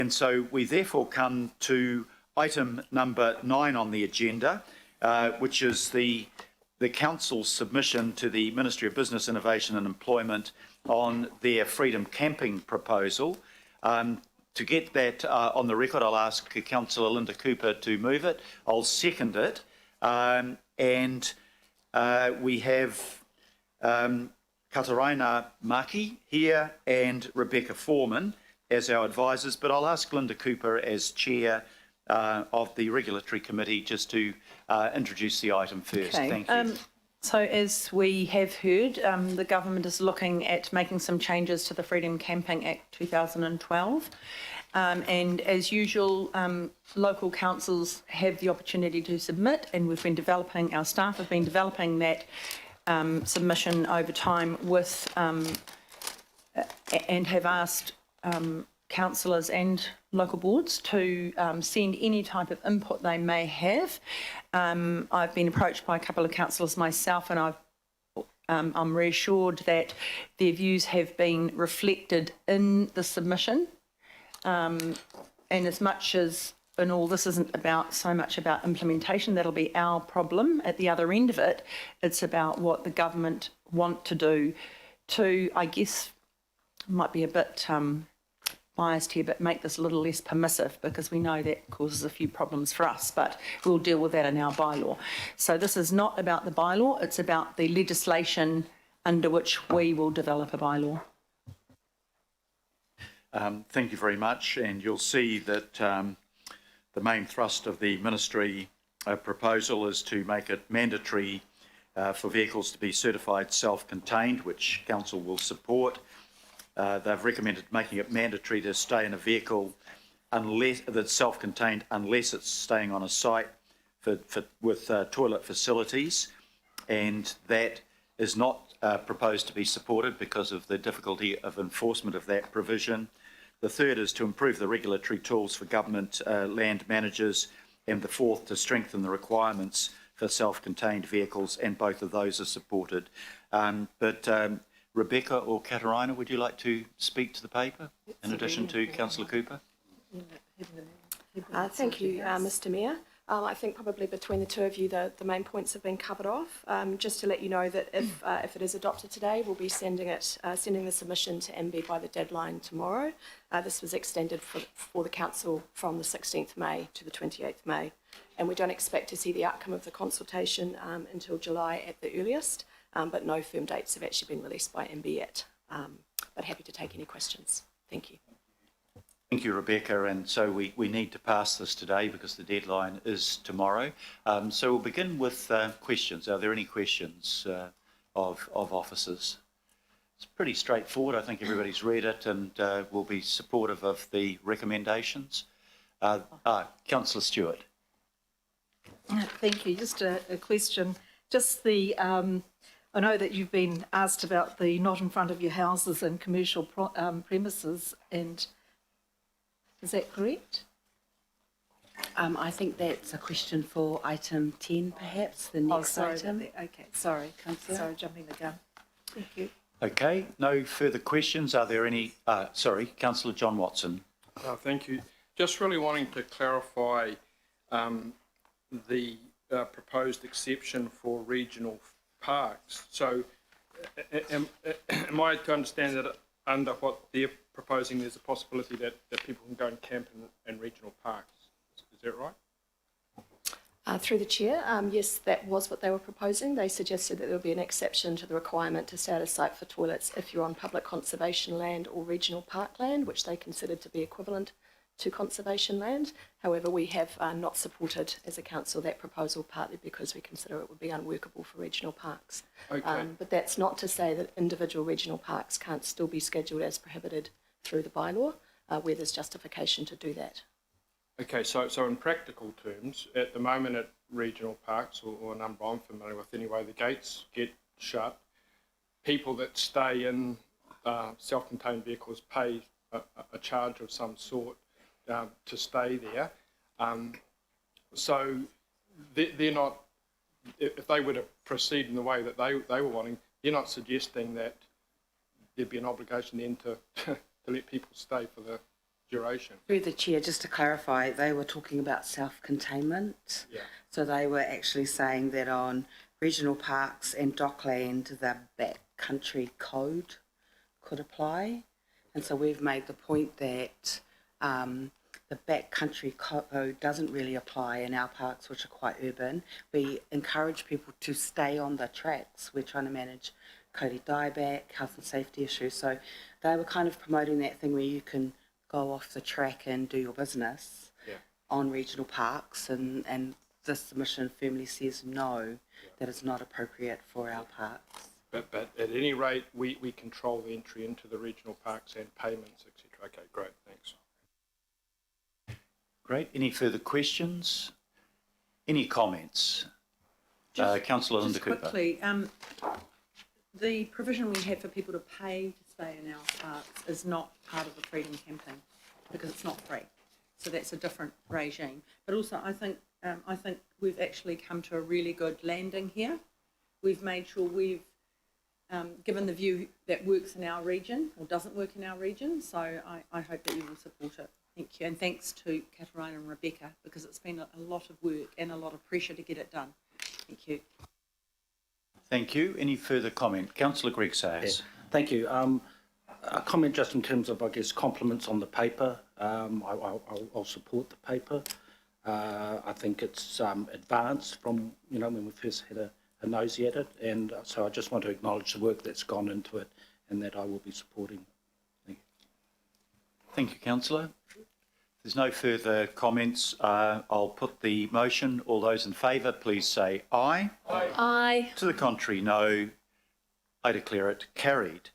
And so we therefore come to item number 9 on the agenda, which is the Council's submission to the Ministry of Business, Innovation and Employment on their freedom camping proposal. To get that on the record, I'll ask Councillor Linda Cooper to move it. I'll second it. We have Kataraina Maki here and Rebecca Foreman as our advisors, but I'll ask Linda Cooper as chair of the Regulatory Committee just to introduce the item first. Okay. Thank you. So as we have heard, the government is looking at making some changes to the Freedom Camping Act 2012. And as usual, local councils have the opportunity to submit, and we've been developing, our staff have been developing that submission over time with, and have asked councillors and local boards to send any type of input they may have. I've been approached by a couple of councillors myself, and I'm reassured that their views have been reflected in the submission. And as much as, and all this isn't about so much about implementation, that'll be our problem at the other end of it. It's about what the government want to do to, I guess, might be a bit biased here, but make this a little less permissive, because we know that causes a few problems for us, but we'll deal with that in our bylaw. So this is not about the bylaw, it's about the legislation under which we will develop a bylaw. Thank you very much, and you'll see that the main thrust of the ministry proposal is to make it mandatory for vehicles to be certified self-contained, which Council will support. They've recommended making it mandatory to stay in a vehicle unless that's self-contained, unless it's staying on a site with toilet facilities, and that is not proposed to be supported because of the difficulty of enforcement of that provision. The third is to improve the regulatory tools for government land managers, and the fourth to strengthen the requirements for self-contained vehicles, and both of those are supported. Rebecca or Kataraina, would you like to speak to the paper in addition to Councillor Cooper? Thank you, Mr Mayor. I think probably between the two of you, the main points have been covered off. Just to let you know that if it is adopted today, we'll be sending the submission to MB by the deadline tomorrow. This was extended for the Council from the 16th May to the 28th May. And we don't expect to see the outcome of the consultation until July at the earliest, but no firm dates have actually been released by MB yet. But happy to take any questions. Thank you. Thank you, Rebecca. And so we need to pass this today because the deadline is tomorrow. So we'll begin with questions. Are there any questions of officers? It's pretty straightforward. I think everybody's read it and will be supportive of the recommendations. Councillor Stewart. Thank you. Just a question. Just the, I know that you've been asked about the not in front of your houses and commercial premises, and is that correct? I think that's a question for item 10, perhaps, the next item. Okay, sorry, Councillor. Sorry, jumping the gun. Thank you. Okay, no further questions. Are there any? Sorry, Councillor John Watson. Thank you. Just really wanting to clarify the proposed exception for regional parks. So am I to understand that under what they're proposing, there's a possibility that people can go and camp in regional parks? Is that right? Through the Chair, yes, that was what they were proposing. They suggested that there would be an exception to the requirement to stay at a site for toilets if you're on public conservation land or regional park land, which they considered to be equivalent to conservation land. However, we have not supported as a council that proposal, partly because we consider it would be unworkable for regional parks. Okay. But that's not to say that individual regional parks can't still be scheduled as prohibited through the bylaw, where there's justification to do that. Okay, so in practical terms, at the moment at regional parks, or a number I'm familiar with anyway, the gates get shut. People that stay in self-contained vehicles pay a charge of some sort to stay there. So they're not, if they were to proceed in the way that they were wanting, they're not suggesting that there'd be an obligation then to let people stay for the duration. Through the chair, just to clarify, they were talking about self-containment. Yeah. So they were actually saying that on regional parks and dockland, the backcountry code could apply. And so we've made the point that the backcountry code doesn't really apply in our parks, which are quite urban. We encourage people to stay on the tracks. We're trying to manage Kodi dieback, health and safety issues. So they were kind of promoting that thing where you can go off the track and do your business on regional parks, and this submission firmly says no, that is not appropriate for our parks. But at any rate, we control the entry into the regional parks and payments, etc. Okay, great, thanks. Great. Any further questions? Any comments? Councillor Linda Just Cooper. quickly, the provision we have for people to pay to stay in our parks is not part of the Freedom Campaign because it's not free. So that's a different regime. But also, I think we've actually come to a really good landing here. We've made sure we've given the view that works in our region or doesn't work in our region. So I hope that you will support it. Thank you. And thanks to Katarina and Rebecca, because it's been a lot of work and a lot of pressure to get it done. Thank you. Thank you. Any further comment? Councillor Greg Sayers. Thank you. A comment just in terms of, I guess, compliments on the paper. I'll support the paper. I think it's advanced from, when we first had a nosy at it. And so I just want to acknowledge the work that's gone into it and that I will be supporting. Thank you. Thank you, Councillor. If there's no further comments, I'll put the motion. All those in favour, please say aye. Aye. To the contrary, no. I declare it carried.